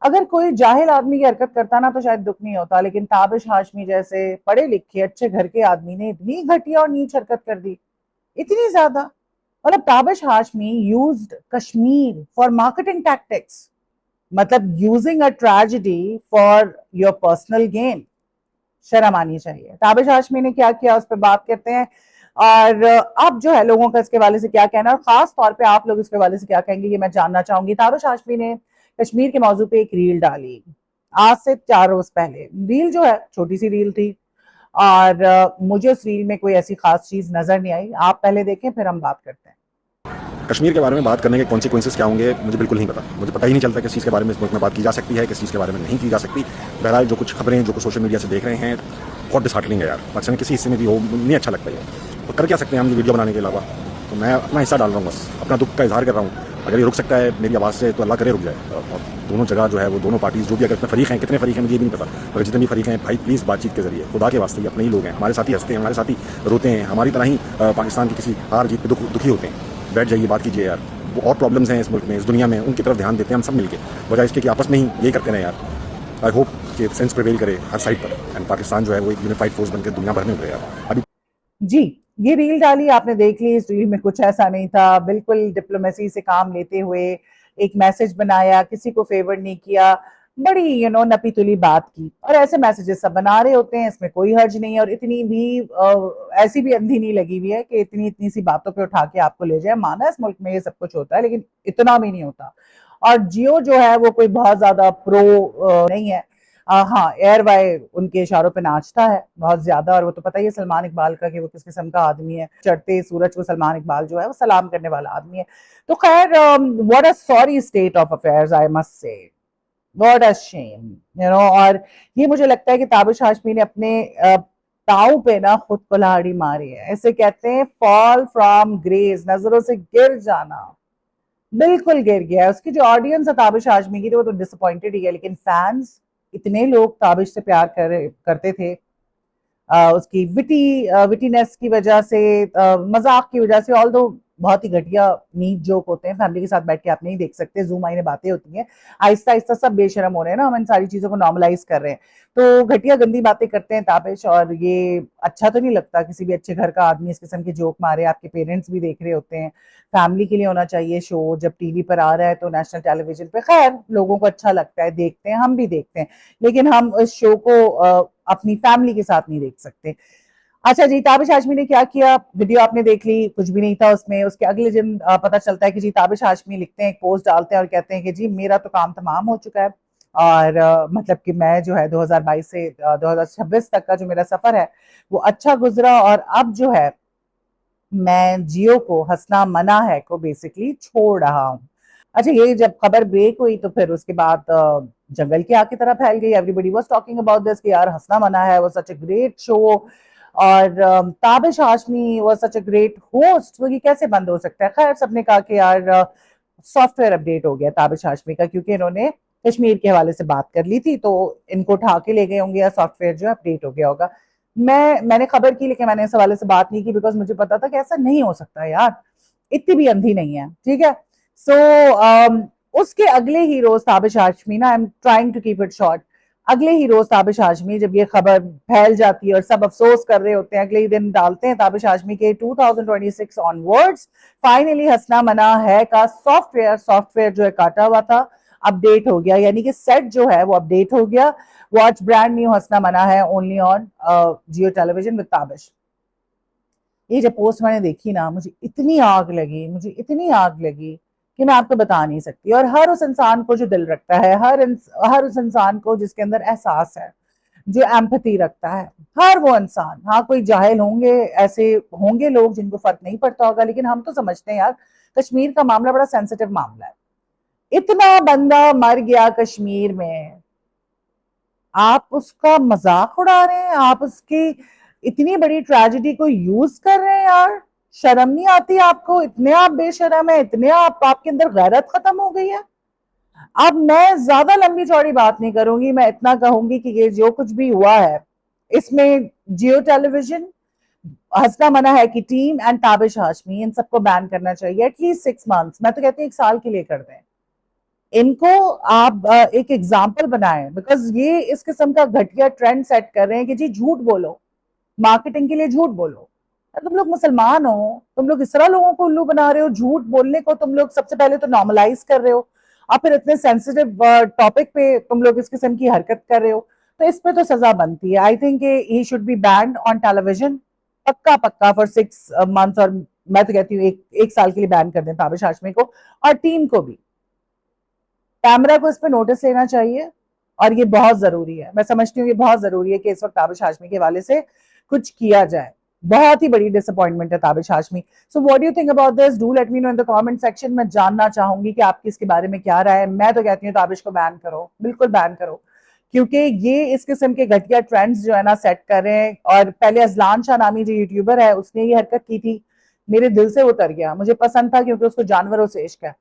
अगर कोई जाहिल आदमी की हरकत करता ना तो शायद दुख नहीं होता, लेकिन ताबिश हाशमी जैसे पढ़े लिखे अच्छे घर के आदमी ने इतनी घटिया और नीच हरकत कर दी, इतनी ज्यादा। मतलब Tabish Hashmi used Kashmir for marketing tactics, मतलब using a tragedy for your personal gain. शर्म आनी चाहिए। ताबिश हाशमी ने क्या किया उस पर बात करते हैं, और अब जो है लोगों का इसके वाले से क्या कहना है और खास तौर पे आप लोग इसके वाले से क्या कहेंगे ये मैं जानना चाहूंगी। ताबिश हाशमी ने कश्मीर के मौजू पे एक रील डाली आज से 4 रोज पहले। रील जो है छोटी सी रील थी, और मुझे उस रील में कोई ऐसी खास चीज नजर नहीं आई। आप पहले देखें फिर हम बात करते हैं। कश्मीर के बारे में बात करने के कॉन्सिक्वेंसेस क्या होंगे मुझे बिल्कुल नहीं पता। मुझे पता ही नहीं चलता किस चीज़ के बारे में इस मुल्क में बात की जा सकती है, किस चीज़ के बारे में नहीं की जा सकती। बहरहाल जो कुछ खबरें जो कुछ सोशल मीडिया से देख रहे हैं बहुत डिसहार्टनिंग है यार। पर्सन किसी हिस्से में भी हो नहीं अच्छा लगता है। तो कर क्या सकते हैं हम ये वीडियो बनाने के अलावा। तो मैं अपना हिस्सा डाल रहा हूँ, बस अपना दुख का इजहार कर रहा हूँ। अगर ये रुक सकता है मेरी आवाज़ से तो अल्लाह करे रुक जाए। और दोनों जगह जो है वो दोनों पार्टीज जो भी अगर फरीक हैं, कितने फरीक हैं मुझे भी नहीं पता, अगर जितने भी फरीक हैं भाई प्लीज़ बातचीत के जरिए खुदा के वास्ते अपने ही लोग हैं, हमारे साथ ही हंसते हैं, हमारे साथ ही रोते हैं, हमारी तरह ही पाकिस्तान की किसी हार जीत पर दुखी होते हैं। बैठ जाइए बात कीजिए यार। और प्रॉब्लम्स हैं इस मुल्क में, इस दुनिया में, उनकी तरफ ध्यान देते हैं हम सब मिलके, बजाय इसके कि आपस में ही यही करते हैं यार। आई होप कि सेंस प्रिवेल करे हर साइड पर एंड पाकिस्तान जो है वो एक यूनिफाइड फोर्स बनकर दुनिया भर में उभरे यार। अभी जी, ये रील डाली आपने देख ली। इस रील में कुछ ऐसा नहीं था, बिल्कुल डिप्लोमेसी से काम लेते हुए एक मैसेज बनाया, किसी को फेवर नहीं किया, बड़ी नपी तुली बात की। और ऐसे मैसेजेस सब बना रहे होते हैं, इसमें कोई हर्ज नहीं है। और इतनी भी ऐसी भी अंधी नहीं लगी हुई है कि इतनी इतनी सी बातों पे उठा के आपको ले जाए। माना इस मुल्क में ये सब कुछ होता है, लेकिन इतना भी नहीं होता। और जियो जो है वो कोई बहुत ज्यादा प्रो नहीं है। हाँ, एयर वाई उनके इशारों पे नाचता है बहुत ज्यादा, और वो तो पता ही है सलमान इकबाल का कि वो किस किस्म का आदमी है। चढ़ते सूरज को सलमान इकबाल जो है वो सलाम करने वाला आदमी है। तो खैर, what a sorry state of affairs I must say, what a shame, और ये मुझे लगता है कि ताबिश हाशमी ने अपने पाँव पे ना खुद कुल्हाड़ी मारी है। ऐसे कहते हैं फॉल फ्रॉम ग्रेस, नजरों से गिर जाना। बिल्कुल गिर गया है। उसकी जो ऑडियंस है ताबिश हाशमी की, वो तो डिसअपॉइंटेड ही है, लेकिन फैंस इतने लोग ताबिश से प्यार करते थे, उसकी विटीनेस की वजह से, मजाक की वजह से। ऑल दो बहुत ही घटिया नीच जोक होते हैं, फैमिली के साथ बैठ के आप नहीं देख सकते, जूम आई में बातें होती हैं। आहिस्ता आहिस्ता सब बेशरम हो रहे हैं ना, हम इन सारी चीजों को नॉर्मलाइज कर रहे हैं। तो घटिया गंदी बातें करते हैं ताबिश, और ये अच्छा तो नहीं लगता। किसी भी अच्छे घर का आदमी इस किस्म के जोक मारे, आपके पेरेंट्स भी देख रहे होते हैं। फैमिली के लिए होना चाहिए शो, जब टीवी पर आ रहा है तो नेशनल टेलीविजन पे, खैर लोगों को अच्छा लगता है, देखते हैं, हम भी देखते हैं, लेकिन हम इस शो को अपनी फैमिली के साथ नहीं देख सकते। अच्छा जी, ताबिश हाशमी ने क्या किया, वीडियो आपने देख ली, कुछ भी नहीं था उसमें। उसके अगले दिन पता चलता है कि जी ताबिश हाशमी लिखते हैं, एक पोस्ट डालते हैं और कहते हैं कि जी मेरा तो काम तमाम हो चुका है, और मतलब कि मैं जो है 2022 से 2026 तक का जो मेरा सफर है वो अच्छा गुजरा, और अब जो है मैं जियो को, हंसना मना है को बेसिकली छोड़ रहा हूँ। अच्छा, ये जब खबर ब्रेक हुई तो फिर उसके बाद जंगल की आग की तरह फैल गई। Everybody was talking about this कि यार हंसना मना है वो सच अ ग्रेट शो, और Tabish Hashmi was such a great host, तो ये कैसे बंद हो सकता है। खैर सबने कहा कि यार सॉफ्टवेयर अपडेट हो गया ताबिश हाशमी का, क्योंकि इन्होंने कश्मीर के हवाले से बात कर ली थी, तो इनको उठा के ले गए होंगे या सॉफ्टवेयर जो अपडेट हो गया होगा। मैंने खबर की, लेकिन मैंने इस हवाले से बात नहीं की, बिकॉज मुझे पता था कि ऐसा नहीं हो सकता यार, इतनी भी अंधी नहीं है, ठीक है। सो उसके अगले ही रोज ताबिश हाशमी ना, I am trying to keep it short, अगले ही रोज ताबिश हाशमी, जब ये खबर फैल जाती है और सब अफसोस कर रहे होते हैं, अगले ही दिन डालते हैं ताबिश हाशमी के 2026 ऑनवर्ड्स फाइनली हंसना मना है का सॉफ्टवेयर जो है काटा हुआ था, अपडेट हो गया, यानी कि सेट जो है वो अपडेट हो गया। वॉच ब्रांड न्यू हंसना मना है only on Jio television with Tabish. ये जब पोस्ट मैंने देखी ना, मुझे इतनी आग लगी, मुझे इतनी आग लगी कि मैं आपको बता नहीं सकती। और हर उस इंसान को जो दिल रखता है, हर उस इंसान को जिसके अंदर एहसास है, जो एम्पैथी रखता है, हर वो इंसान, हाँ कोई जाहिल होंगे, ऐसे होंगे लोग जिनको फर्क नहीं पड़ता होगा, लेकिन हम तो समझते हैं यार कश्मीर का मामला बड़ा सेंसिटिव मामला है। इतना बंदा मर गया कश्मीर में, आप उसका मजाक उड़ा रहे हैं, आप उसकी इतनी बड़ी ट्रेजेडी को यूज कर रहे हैं यार। शर्म नहीं आती आपको? इतने आप बेशरम है, इतने आपके अंदर गैरत खत्म हो गई है। अब मैं ज्यादा लंबी चौड़ी बात नहीं करूंगी, मैं इतना कहूंगी कि ये जो कुछ भी हुआ है इसमें जियो टेलीविजन, हंसना मना है की टीम एंड ताबिश हाशमी, इन सबको बैन करना चाहिए एटलीस्ट 6 मंथ्स। मैं तो कहती हूँ 1 साल के लिए कर दें, इनको आप एक एग्जाम्पल बनाएं, बिकॉज ये इस किस्म का घटिया ट्रेंड सेट कर रहे हैं कि जी झूठ बोलो, मार्केटिंग के लिए झूठ बोलो। तुम लोग मुसलमान हो, तुम लोग इस तरह लोगों को उल्लू बना रहे हो, झूठ बोलने को तुम लोग सबसे पहले तो नॉर्मलाइज कर रहे हो, और फिर इतने सेंसिटिव टॉपिक पे तुम लोग इस किस्म की हरकत कर रहे हो, तो इस पे तो सजा बनती है। I think he should be band on television, पक्का पक्का फॉर 6 मंथ्स, और मैं तो कहती हूँ एक साल के लिए बैन कर दें ताबिश हाशमी को और टीम को भी। कैमरा को इस पे नोटिस लेना चाहिए, और ये बहुत जरूरी है, मैं समझती हूँ ये बहुत जरूरी है कि इस वक्त ताबिश हाशमी के हवाले से कुछ किया जाए। बहुत ही बड़ी डिसअपॉइंटमेंट है Tabish Hashmi. So what do you think about this? Do let me know in the comment section. मैं जानना चाहूंगी कि आपकी इसके बारे में क्या राय है। मैं तो कहती हूँ ताबिश को बैन करो, बिल्कुल बैन करो, क्योंकि ये इस किस्म के घटिया ट्रेंड्स जो है ना सेट कर रहे हैं। और पहले अजलान शाह नामी जो यूट्यूबर है उसने ये हरकत की थी, मेरे दिल से उतर गया, मुझे पसंद था क्योंकि उसको जानवरों से इश्क है।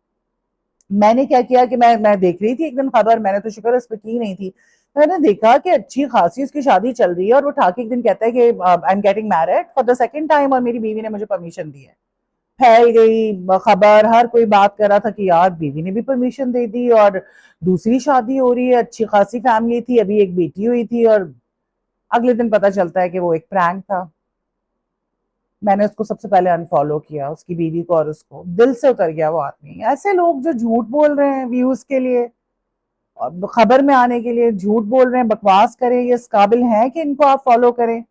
मैंने क्या किया कि मैं देख रही थी एक दिन खबर, मैंने तो शुक्र इस पर की नहीं थी, मैंने देखा कि अच्छी खासी उसकी शादी चल रही है, और वो उठा के एक दिन कहता है कि I am getting married for the second time, और मेरी बीवी ने मुझे परमिशन दी है। फैल गई खबर, हर कोई बात कर रहा था कि यार बीवी ने भी परमिशन दे दी और दूसरी शादी हो रही है, अच्छी खासी फैमिली थी, अभी एक बेटी हुई थी, और अगले दिन पता चलता है कि वो एक प्रैंक था। मैंने उसको सबसे पहले अनफॉलो किया, उसकी बीवी को, और उसको दिल से उतर गया वो आदमी। ऐसे लोग जो झूठ बोल रहे हैं व्यूज के लिए और खबर में आने के लिए, झूठ बोल रहे हैं, बकवास करें, ये इस काबिल हैं कि इनको आप फॉलो करें?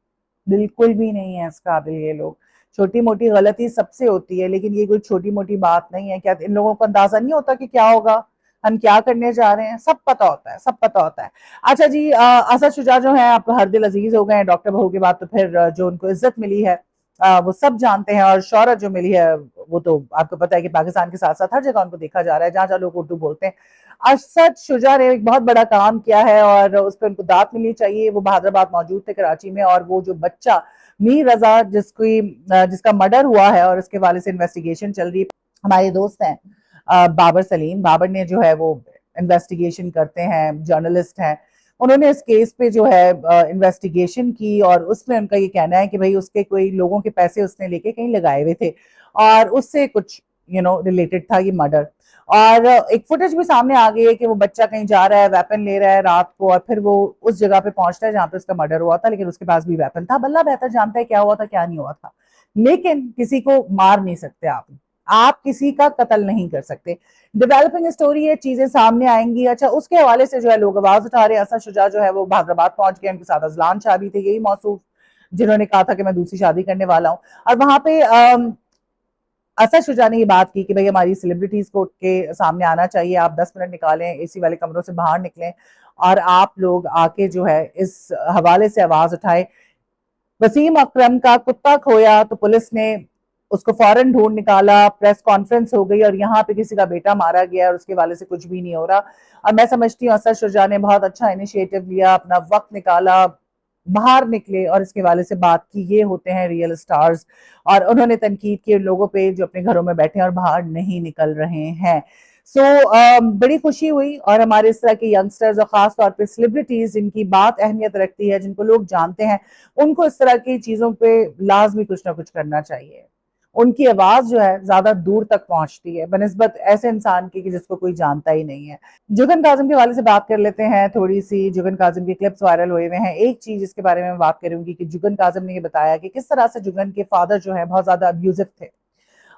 बिल्कुल भी नहीं है इस काबिल ये लोग। छोटी मोटी गलती सबसे होती है, लेकिन ये कोई छोटी मोटी बात नहीं है। क्या इन लोगों को अंदाजा नहीं होता कि क्या होगा, हम क्या करने जा रहे हैं? सब पता होता है, सब पता होता है। अच्छा जी, असद शुजा जो है आपको हर दिल अजीज हो गए हैं डॉक्टर बहू के बाद, तो फिर जो उनको इज्जत मिली है वो सब जानते हैं, और शोहरत जो मिली है वो तो आपको पता है कि पाकिस्तान के साथ साथ हर जगह उनको देखा जा रहा है, जहां जहां लोग उर्दू बोलते हैं। असद शुजा ने एक बहुत बड़ा काम किया है और उस पर उनको दाद मिलनी चाहिए। वो बहादराबाद मौजूद थे कराची में, और वो जो बच्चा मीर रजा जिसका मर्डर हुआ है और उसके वाले से इन्वेस्टिगेशन चल रही है, हमारे दोस्त हैं बाबर सलीम, बाबर ने जो है वो इन्वेस्टिगेशन करते हैं, जर्नलिस्ट हैं, उन्होंने इस केस पे जो है इन्वेस्टिगेशन की, और उसमें उनका ये कहना है कि भाई उसके कोई लोगों के पैसे उसने लेके कहीं लगाए हुए थे, और उससे कुछ रिलेटेड था ये मर्डर। और एक फुटेज भी सामने आ गई है कि वो बच्चा कहीं जा रहा है, वेपन ले रहा है रात को, और फिर वो उस जगह पे पहुंचता है जहां पे उसका मर्डर हुआ था, लेकिन उसके पास भी वेपन था। बल्ला बेहतर जानता है क्या हुआ था क्या नहीं हुआ था, लेकिन किसी को मार नहीं सकते आप किसी का कत्ल नहीं कर सकते। डेवलपिंग स्टोरी है, चीजें सामने आएंगी। अच्छा, उसके हवाले से जो है लोग आवाज उठा रहे हैं। असद शुजा जो है वो बहादराबाद पहुंच गए, उनके साथ अजलान शाह भी थे, यही मौसूफ जिन्होंने कहा था कि मैं दूसरी शादी करने वाला हूँ। और वहां पे असद शुजा ने ये बात की कि भाई हमारी सेलिब्रिटीज को उठ के सामने आना चाहिए, आप 10 मिनट निकालें, एसी वाले कमरों से बाहर निकलें और आप लोग आके जो है इस हवाले से आवाज उठाए। वसीम अकरम का कुत्ता खोया तो पुलिस ने उसको फौरन ढूंढ निकाला, प्रेस कॉन्फ्रेंस हो गई, और यहाँ पे किसी का बेटा मारा गया और उसके वाले से कुछ भी नहीं हो रहा। और मैं समझती हूँ असद शुजा ने बहुत अच्छा इनिशिएटिव लिया, अपना वक्त निकाला, बाहर निकले और इसके वाले से बात की। ये होते हैं रियल स्टार्स, और उन्होंने तनकीद की लोगों पे जो अपने घरों में बैठे हैं और बाहर नहीं निकल रहे हैं। बड़ी खुशी हुई, और हमारे इस तरह के यंगस्टर्स और खास तौर पे सेलिब्रिटीज जिनकी बात अहमियत रखती है, जिनको लोग जानते हैं, उनको इस तरह की चीजों पे लाजमी कुछ ना कुछ करना चाहिए। उनकी आवाज जो है ज्यादा दूर तक पहुंचती है बनिस्बत ऐसे इंसान की कि जिसको कोई जानता ही नहीं है। जुगन काजिम के वाले से बात कर लेते हैं थोड़ी सी। जुगन काजिम की क्लिप्स वायरल हुए हुए हैं। एक चीज इसके बारे में बात करूंगी कि जुगन काजिम ने ये बताया कि किस तरह से जुगन के फादर जो है बहुत ज्यादा अब्यूजिव थे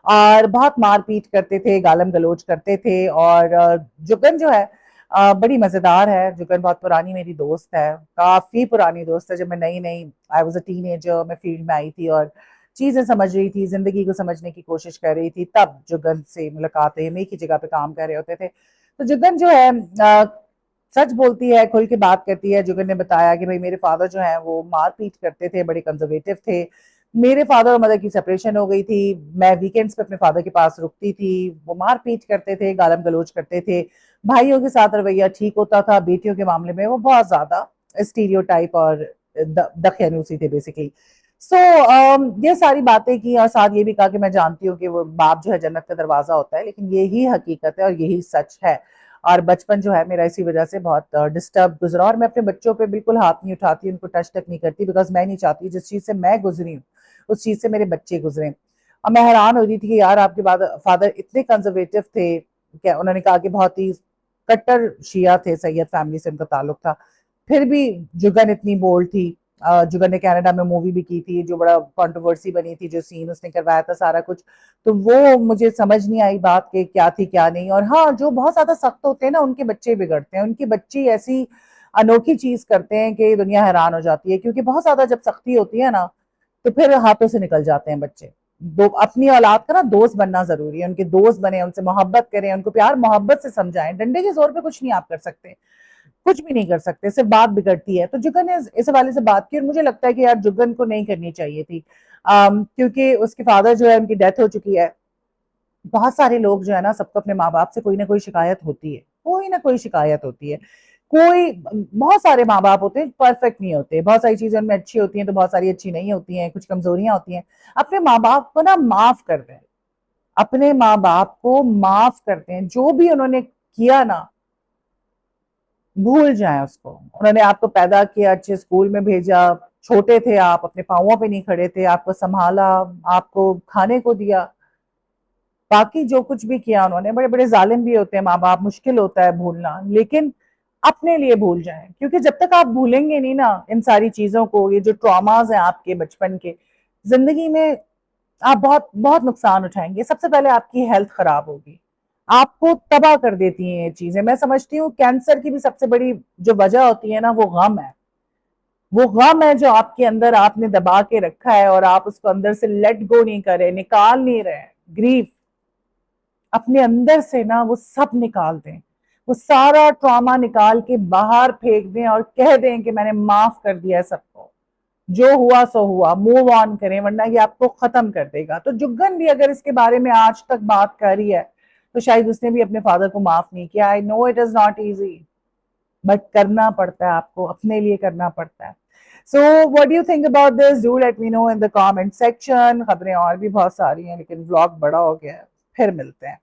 और बहुत मारपीट करते थे, गालम गलोच करते थे। और जुगन जो है बड़ी मजेदार है। जुगन बहुत पुरानी मेरी दोस्त है, काफी पुरानी दोस्त है। जब मैं नई नई आई वॉज अ टीनेजर, मैं फील्ड में आई थी और चीजें समझ रही थी, जिंदगी को समझने की कोशिश कर रही थी, तब जुगन से मुलाकात हुई। हम एक ही जगह पे काम कर रहे होते थे। तो जुगन जो है सच बोलती है, खुल के बात करती है। जुगन ने बताया कि भाई मेरे फादर जो है वो मारपीट करते थे, बड़े कंजर्वेटिव थे। मेरे फादर और मदर की सेपरेशन हो गई थी, मैं वीकेंड्स पे अपने फादर के पास रुकती थी। वो मारपीट करते थे, गालम गलोच करते थे। भाइयों के साथ रवैया ठीक होता था, बेटियों के मामले में वो बहुत ज्यादा स्टीरियोटाइप और दखियानूसी थे बेसिकली। ये सारी बातें की, और साथ ये भी कहा कि मैं जानती हूँ कि वो बाप जो है जन्नत का दरवाजा होता है, लेकिन यही हकीकत है और यही सच है। और बचपन जो है मेरा इसी वजह से बहुत डिस्टर्ब गुजरा, और मैं अपने बच्चों पे बिल्कुल हाथ नहीं उठाती, उनको टच तक नहीं करती, बिकॉज मैं नहीं चाहती जिस चीज से मैं गुजरी हूँ उस चीज से मेरे बच्चे गुजरे। और मैं हैरान हो रही थी कि यार आपके फादर इतने कंजर्वेटिव थे। क्या उन्होंने कहा कि बहुत ही कट्टर शिया थे, सैयद फैमिली से उनका ताल्लुक था। फिर भी जुगन इतनी बोल्ड थी। जुगन ने कनाडा में मूवी भी की थी, जो बड़ा कंट्रोवर्सी बनी थी, जो सीन उसने करवाया था सारा कुछ। तो वो मुझे समझ नहीं आई बात के क्या थी क्या नहीं। और हाँ, जो बहुत ज्यादा सख्त होते हैं ना, उनके बच्चे बिगड़ते हैं। उनकी बच्ची ऐसी अनोखी चीज करते हैं कि दुनिया हैरान हो जाती है, क्योंकि बहुत ज्यादा जब सख्ती होती है ना, तो फिर हाथों से निकल जाते हैं बच्चे। दो अपनी औलाद का ना दोस्त बनना जरूरी है, उनके दोस्त बने, उनसे मोहब्बत करें, उनको प्यार मोहब्बत से समझाएं। डंडे के जोर पे कुछ नहीं आप कर सकते, कुछ भी नहीं कर सकते, सिर्फ बात बिगड़ती है। तो जुगन ने इस हवाले से बात की, और मुझे लगता है कि यार जुगन को नहीं करनी चाहिए थी। क्योंकि उसके फादर जो है, उनकी डेथ हो चुकी है। बहुत सारे लोग जो है ना, सबको अपने माँ बाप से कोई ना कोई शिकायत होती है, कोई ना कोई शिकायत होती है। कोई बहुत सारे माँ बाप होते हैं, परफेक्ट नहीं होते, बहुत सारी चीजें उनमें अच्छी होती हैं तो बहुत सारी अच्छी नहीं होती हैं, कुछ कमजोरियां होती हैं। अपने माँ बाप को ना माफ कर दें, अपने माँ बाप को माफ करते हैं। जो भी उन्होंने किया ना, भूल जाएं उसको। उन्होंने आपको पैदा किया, अच्छे स्कूल में भेजा, छोटे थे आप, अपने पांवों पे नहीं खड़े थे, आपको संभाला, आपको खाने को दिया, बाकी जो कुछ भी किया उन्होंने। बड़े बड़े जालिम भी होते हैं माँ बाप, मुश्किल होता है भूलना, लेकिन अपने लिए भूल जाएं। क्योंकि जब तक आप भूलेंगे नहीं ना इन सारी चीजों को, ये जो ट्रॉमास हैं आपके बचपन के, जिंदगी में आप बहुत बहुत नुकसान उठाएंगे। सबसे पहले आपकी हेल्थ खराब होगी, आपको तबाह कर देती हैं ये चीजें। मैं समझती हूँ कैंसर की भी सबसे बड़ी जो वजह होती है ना, वो गम है। वो गम है जो आपके अंदर आपने दबा के रखा है, और आप उसको अंदर से लेट गो नहीं कर रहे, निकाल नहीं रहे। ग्रीफ अपने अंदर से ना वो सब निकाल दें, वो सारा ट्रॉमा निकाल के बाहर फेंक दें, और कह दें कि मैंने माफ कर दिया है सबको, जो हुआ सो हुआ, मूव ऑन करें, वरना ये आपको खत्म कर देगा। तो जुग्गन भी अगर इसके बारे में आज तक बात कर रही है, तो शायद उसने भी अपने फादर को माफ नहीं किया। I know it is not easy, but करना पड़ता है, आपको अपने लिए करना पड़ता है। So what do you think about this? Do let me know in the comment section. खबरें और भी बहुत सारी हैं, लेकिन व्लॉग बड़ा हो गया है। फिर मिलते हैं।